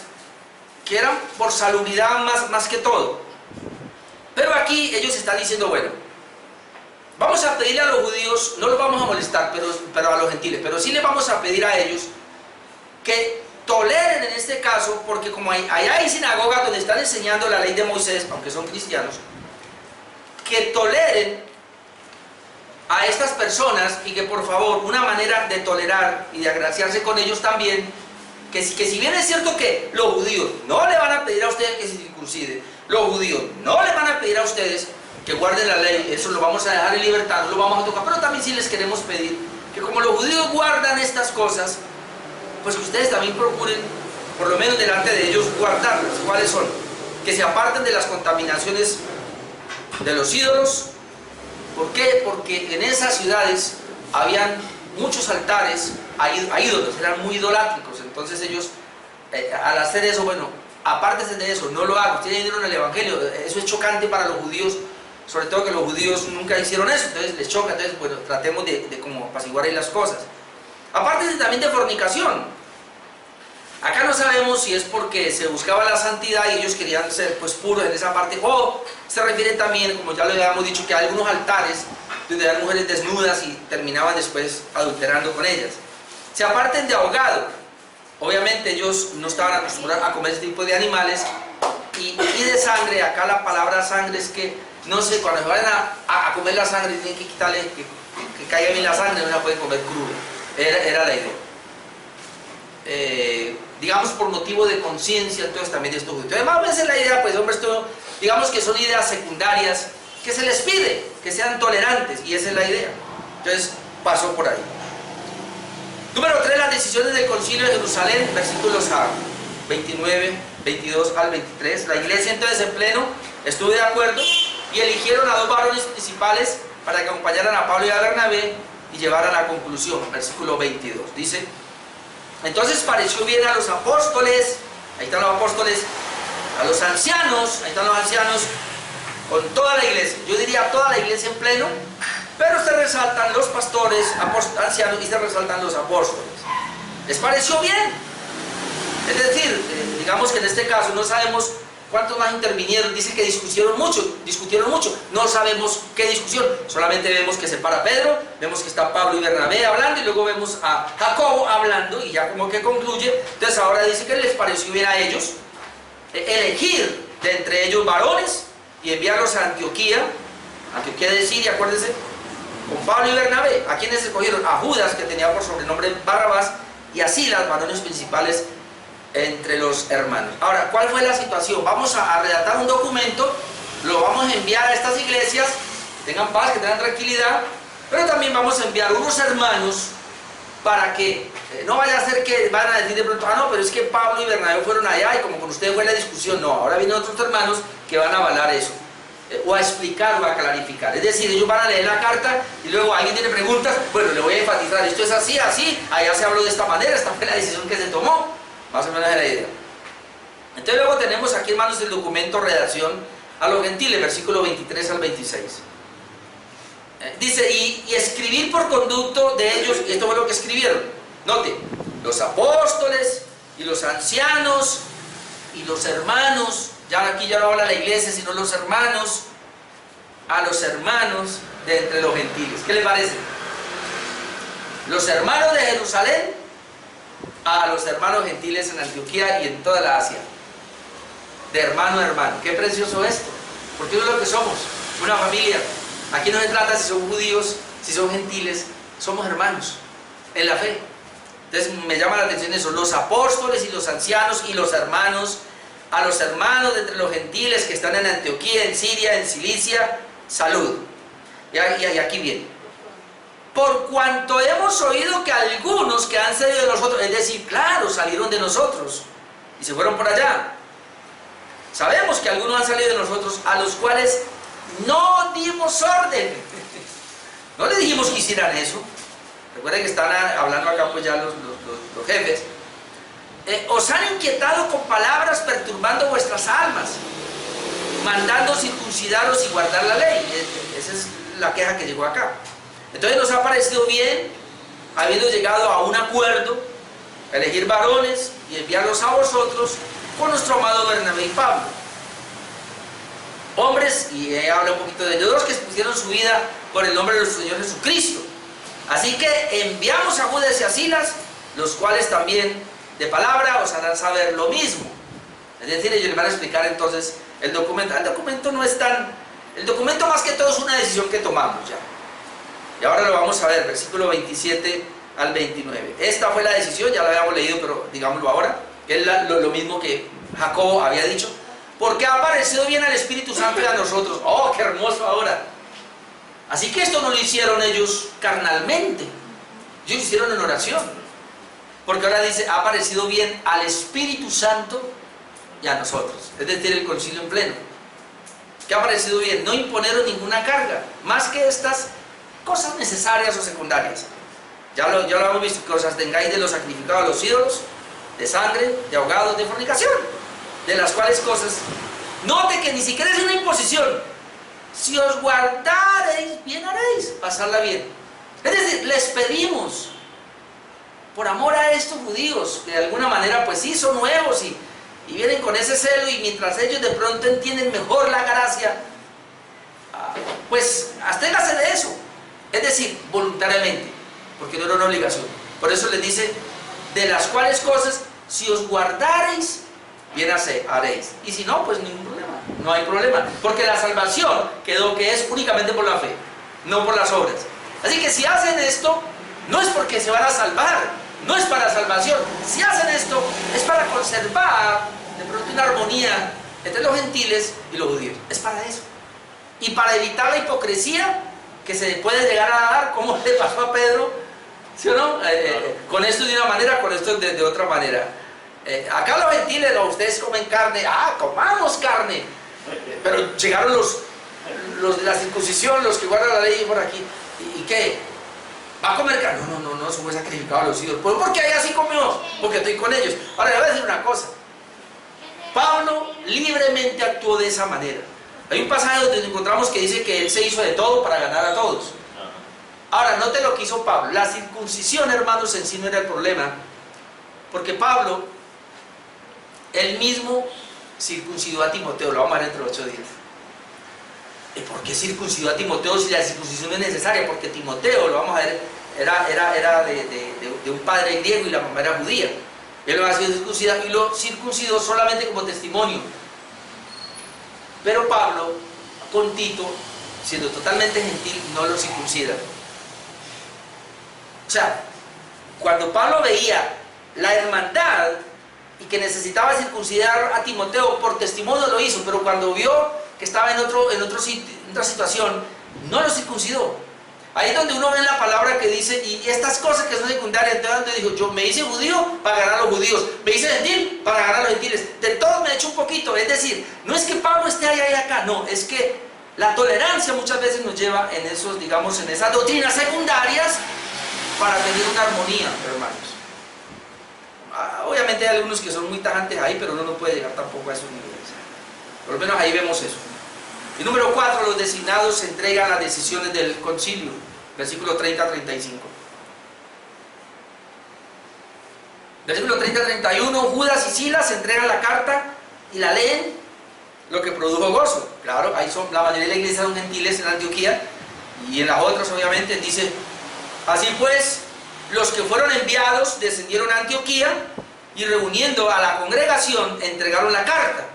que eran por salubridad más que todo. Pero aquí ellos están diciendo, bueno, vamos a pedirle a los judíos, no los vamos a molestar, pero a los gentiles, pero sí les vamos a pedir a ellos que toleren en este caso, porque como allá hay sinagogas donde están enseñando la ley de Moisés, aunque son cristianos, que toleren a estas personas, y que por favor, una manera de tolerar y de agraciarse con ellos también, que si bien es cierto que los judíos no le van a pedir a ustedes que se circunciden, los judíos no le van a pedir a ustedes que guarden la ley, eso lo vamos a dejar en libertad, no lo vamos a tocar, pero también sí les queremos pedir que como los judíos guardan estas cosas, pues que ustedes también procuren, por lo menos delante de ellos, guardarlas. ¿Cuáles son? Que se aparten de las contaminaciones de los ídolos. ¿Por qué? Porque en esas ciudades habían muchos altares a ídolos, eran muy idolátricos. Entonces ellos, al hacer eso, bueno, apártense de eso, no lo hagan. Ustedes dieron el evangelio, eso es chocante para los judíos, sobre todo que los judíos nunca hicieron eso, entonces les choca. Entonces, bueno, tratemos de como apaciguar ahí las cosas. Apártense también de fornicación. Acá no sabemos si es porque se buscaba la santidad y ellos querían ser pues puros en esa parte, o se refiere también, como ya lo habíamos dicho, que hay algunos altares donde eran mujeres desnudas y terminaban después adulterando con ellas. Se aparten de ahogado. obviamente ellos no estaban acostumbrados a comer ese tipo de animales y de sangre. Acá la palabra sangre es que, no sé, cuando se vayan a comer la sangre tienen que quitarle, que caiga bien la sangre, no la pueden comer cruda. Era la idea. Digamos por motivo de conciencia, entonces también esto. Entonces más veces la idea, pues hombre, esto, digamos que son ideas secundarias que se les pide, que sean tolerantes, y esa es la idea. Entonces pasó por ahí. Número 3, las decisiones del Concilio de Jerusalén, versículos 29, 22 al 23. La iglesia entonces en pleno estuvo de acuerdo y eligieron a 2 varones principales para que acompañaran a Pablo y a Bernabé y llevaran a la conclusión. Versículo 22 dice: entonces pareció bien a los apóstoles, ahí están los apóstoles, a los ancianos, ahí están los ancianos, con toda la iglesia, yo diría toda la iglesia en pleno, pero se resaltan los pastores, ancianos, y se resaltan los apóstoles. ¿Les pareció bien? Es decir, digamos que en este caso no sabemos cuántos más intervinieron. Dice que discutieron mucho, no sabemos qué discusión, solamente vemos que se para Pedro, vemos que está Pablo y Bernabé hablando, y luego vemos a Jacobo hablando, y ya como que concluye. Entonces ahora dice que les pareció bien a ellos elegir de entre ellos varones y enviarlos a Antioquía de Siria, acuérdense, con Pablo y Bernabé. ¿A quienes escogieron? A Judas, que tenía por sobrenombre Barrabás, y a Silas, varones principales entre los hermanos. Ahora, ¿cuál fue la situación? Vamos a redactar un documento, lo vamos a enviar a estas iglesias, que tengan paz, que tengan tranquilidad, pero también vamos a enviar unos hermanos para que no vaya a ser que van a decir de pronto, no, pero es que Pablo y Bernabé fueron allá y como con ustedes fue la discusión. No, ahora vienen otros hermanos que van a avalar eso, o a explicar o a clarificar. Es decir, ellos van a leer la carta y luego alguien tiene preguntas, bueno, le voy a enfatizar, esto es así, allá se habló de esta manera, esta fue la decisión que se tomó, más o menos es la idea. Entonces luego tenemos aquí, hermanos, el documento redacción a los gentiles, versículo 23 al 26. Dice, y escribir por conducto de ellos, y esto fue lo que escribieron. Note, los apóstoles y los ancianos y los hermanos, ya aquí ya no habla la iglesia, sino los hermanos, a los hermanos de entre los gentiles. ¿Qué les parece? Los hermanos de Jerusalén a los hermanos gentiles en Antioquía y en toda la Asia. De hermano a hermano. Qué precioso esto, porque es lo que somos, una familia. Aquí no se trata si son judíos, si son gentiles, somos hermanos en la fe. Entonces me llama la atención eso, los apóstoles y los ancianos y los hermanos, a los hermanos de entre los gentiles que están en Antioquía, en Siria, en Cilicia, salud. Y aquí viene. Por cuanto hemos oído que algunos que han salido de nosotros, es decir, claro, salieron de nosotros y se fueron por allá. Sabemos que algunos han salido de nosotros, a los cuales no dimos orden. No les dijimos que hicieran eso. Recuerden que están hablando acá pues ya los jefes. Os han inquietado con palabras perturbando vuestras almas, mandando circuncidaros y guardar la ley. Esa es la queja que llegó acá. Entonces nos ha parecido bien, habiendo llegado a un acuerdo, elegir varones y enviarlos a vosotros con nuestro amado Bernabé y Pablo. Hombres, y habla un poquito de ellos, que pusieron su vida por el nombre de nuestro Señor Jesucristo. Así que enviamos a Judas y a Silas, los cuales también de palabra os harán saber lo mismo. Es decir, ellos les van a explicar entonces el documento. El documento no es tan... El documento más que todo es una decisión que tomamos ya. Y ahora lo vamos a ver, versículo 27 al 29. Esta fue la decisión, ya la habíamos leído, pero digámoslo ahora, que es lo mismo que Jacobo había dicho. Porque ha parecido bien al Espíritu Santo y a nosotros. ¡Oh, qué hermoso ahora! Así que esto no lo hicieron ellos carnalmente, ellos lo hicieron en oración. Porque ahora dice, ha parecido bien al Espíritu Santo y a nosotros. Es decir, el concilio en pleno. ¿Qué ha parecido bien? No imponeron ninguna carga, más que estas cosas necesarias o secundarias. Ya lo hemos visto, que os abstengáis de los sacrificados a los ídolos, de sangre, de ahogados, de fornicación. De las cuales cosas, note que ni siquiera es una imposición. Si os guardareis, bien haréis, pasarla bien. Es decir, les pedimos, por amor a estos judíos, que de alguna manera pues sí son nuevos y vienen con ese celo, y mientras ellos de pronto entienden mejor la gracia, pues absténgase de eso. Es decir, voluntariamente, porque no era una obligación. Por eso les dice, de las cuales cosas, si os guardareis, bien haréis. Y si no, pues ningún problema, no hay problema. Porque la salvación quedó que es únicamente por la fe, no por las obras. Así que si hacen esto, no es porque se van a salvar, no es para salvación. Si hacen esto, es para conservar de pronto una armonía entre los gentiles y los judíos. Es para eso. Y para evitar la hipocresía que se puede llegar a dar, como le pasó a Pedro, ¿sí o no? Con esto de una manera, con esto de otra manera. Acá los gentiles, no, ustedes comen carne, comamos carne. Pero llegaron los de la circuncisión, los que guardan la ley por aquí. ¿Y qué? ¿Va a comer carne? No, eso fue sacrificado a los ídolos. ¿Pues por qué ahí así comió? Porque estoy con ellos. Ahora le voy a decir una cosa. Pablo libremente actuó de esa manera. Hay un pasaje donde encontramos que dice que él se hizo de todo para ganar a todos. Ahora, note lo que hizo Pablo. La circuncisión, hermanos, en sí no era el problema. Porque Pablo, él mismo circuncidó a Timoteo. Lo vamos a ver entre los 8 días. ¿Y por qué circuncidó a Timoteo si la circuncisión no es necesaria? Porque Timoteo, lo vamos a ver, era de un padre griego y la mamá era judía. Él lo ha sido circuncidado y lo circuncidó solamente como testimonio. Pero Pablo, con Tito, siendo totalmente gentil, no lo circuncida. O sea, cuando Pablo veía la hermandad y que necesitaba circuncidar a Timoteo, por testimonio lo hizo, pero cuando vio que estaba en otra situación, no lo circuncidó. Ahí es donde uno ve la palabra que dice, y estas cosas que son secundarias, entonces donde dijo, yo me hice judío para ganar a los judíos, me hice gentil para ganar a los gentiles, de todos me he hecho un poquito. Es decir, no es que Pablo esté allá y acá, no, es que la tolerancia muchas veces nos lleva en esos, digamos, en esas doctrinas secundarias para tener una armonía, hermanos. Obviamente hay algunos que son muy tajantes ahí, pero uno no puede llegar tampoco a esos niveles. Por lo menos ahí vemos eso. Y número 4, los designados se entregan las decisiones del concilio, versículo 30-35. Versículo 30-31, Judas y Silas se entregan la carta y la leen, lo que produjo gozo. Claro, ahí son, la mayoría de la iglesia son gentiles en Antioquía, y en las otras obviamente dice, así pues, los que fueron enviados descendieron a Antioquía y reuniendo a la congregación entregaron la carta,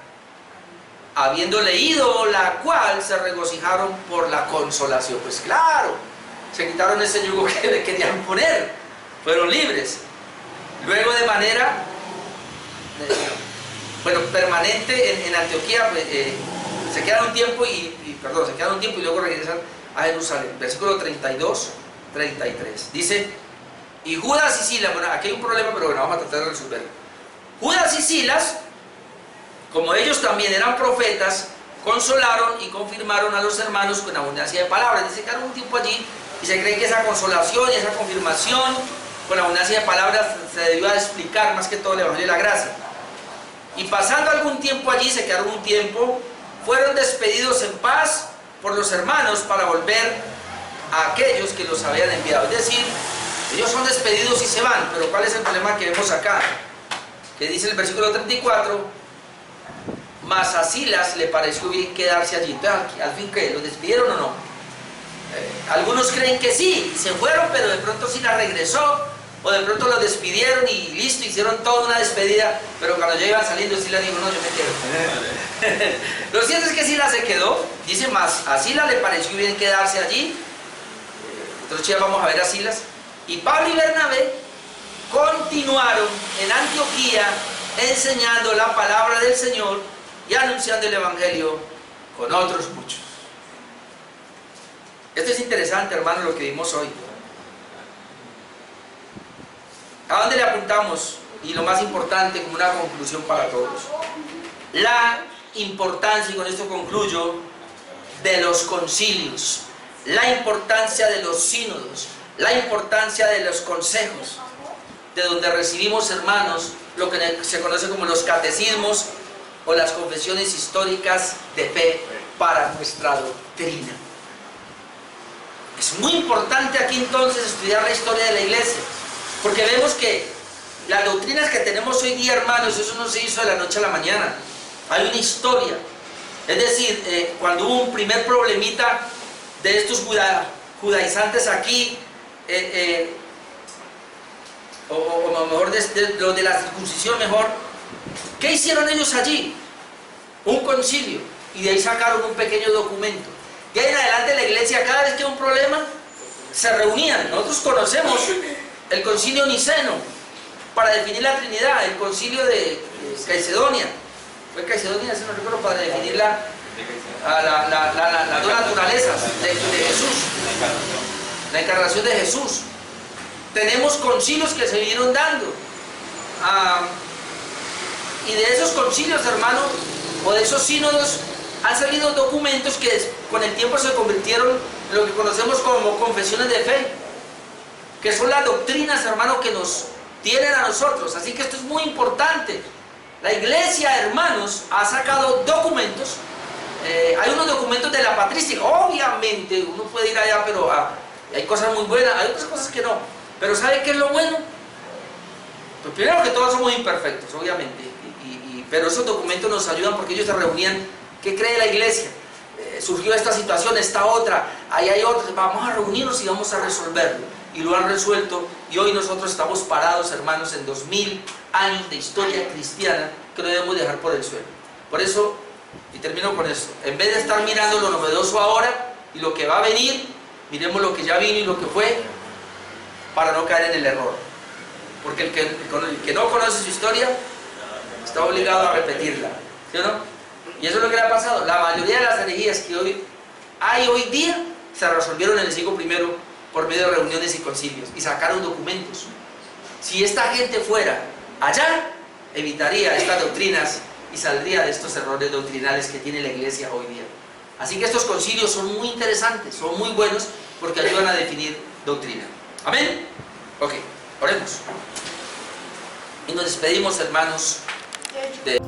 habiendo leído la cual se regocijaron por la consolación. Pues claro, se quitaron ese yugo que le querían poner, fueron libres. Luego de manera permanente en Antioquía, se quedan un tiempo y luego regresan a Jerusalén. Versículo 32, 33 dice, y Judas y Silas, bueno, aquí hay un problema, pero bueno, vamos a tratar de resolverlo. Judas y Silas, como ellos también eran profetas, consolaron y confirmaron a los hermanos con abundancia de palabras. Dice que quedaron un tiempo allí y se cree que esa consolación y esa confirmación con abundancia de palabras se debió a explicar más que todo el Evangelio de la gracia. Y pasando algún tiempo allí, se quedaron un tiempo, fueron despedidos en paz por los hermanos para volver a aquellos que los habían enviado. Es decir, ellos son despedidos y se van, pero ¿cuál es el problema que vemos acá? Que dice el versículo 34, mas a Silas le pareció bien quedarse allí. Entonces, al fin, ¿qué? ¿Los despidieron o no? Algunos creen que sí, se fueron, pero de pronto Silas regresó, o de pronto los despidieron y listo, hicieron toda una despedida, pero cuando ya iban saliendo, Silas dijo, no, yo me quedo. Lo cierto es que Silas se quedó, dice más, a Silas le pareció bien quedarse allí. Otros días vamos a ver a Silas. Y Pablo y Bernabé continuaron en Antioquía enseñando la palabra del Señor y anunciando el Evangelio con otros muchos. Esto es interesante, hermano, lo que vimos hoy. ¿A dónde le apuntamos? Y lo más importante, como una conclusión para todos. La importancia, y con esto concluyo, de los concilios. La importancia de los sínodos. La importancia de los consejos. De donde recibimos, hermanos, lo que se conoce como los catecismos o las confesiones históricas de fe para nuestra doctrina. Es muy importante aquí entonces estudiar la historia de la iglesia, porque vemos que las doctrinas que tenemos hoy día, hermanos, eso no se hizo de la noche a la mañana. Hay una historia. Es decir, cuando hubo un primer problemita de estos judaizantes aquí, o mejor lo de la circuncisión mejor, ¿qué hicieron ellos allí? Un concilio, y de ahí sacaron un pequeño documento. De ahí en adelante la iglesia, cada vez que hay un problema, se reunían. Nosotros conocemos el concilio niceno para definir la Trinidad, el concilio de Calcedonia, fue Calcedonia, si no recuerdo, para definir las dos naturalezas de Jesús, la encarnación de Jesús. Tenemos concilios que se vinieron dando, y de esos concilios, hermano, o de esos sínodos, han salido documentos que con el tiempo se convirtieron en lo que conocemos como confesiones de fe, que son las doctrinas, hermano, que nos tienen a nosotros. Así que esto es muy importante. La iglesia, hermanos, ha sacado documentos. Hay unos documentos de la patrística. Obviamente uno puede ir allá, pero hay cosas muy buenas, hay otras cosas que no. Pero ¿sabe qué es lo bueno? Pues primero que todos somos imperfectos, obviamente, pero esos documentos nos ayudan porque ellos se reunían. ¿Qué cree la iglesia? Surgió esta situación, esta otra, ahí hay otra, vamos a reunirnos y vamos a resolverlo. Y lo han resuelto, y hoy nosotros estamos parados, hermanos, en 2000 años de historia cristiana que no debemos dejar por el suelo. Por eso, y termino con esto, en vez de estar mirando lo novedoso ahora y lo que va a venir, miremos lo que ya vino y lo que fue, para no caer en el error. Porque el que no conoce su historia está obligado a repetirla, ¿sí o no? Y eso es lo que le ha pasado. La mayoría de las herejías que hay hoy día se resolvieron en el siglo I por medio de reuniones y concilios, y sacaron documentos. Si esta gente fuera allá, evitaría estas doctrinas y saldría de estos errores doctrinales que tiene la iglesia hoy día. Así que estos concilios son muy interesantes, son muy buenos, porque ayudan a definir doctrina. ¿Amén? Ok, oremos. Y nos despedimos, hermanos, de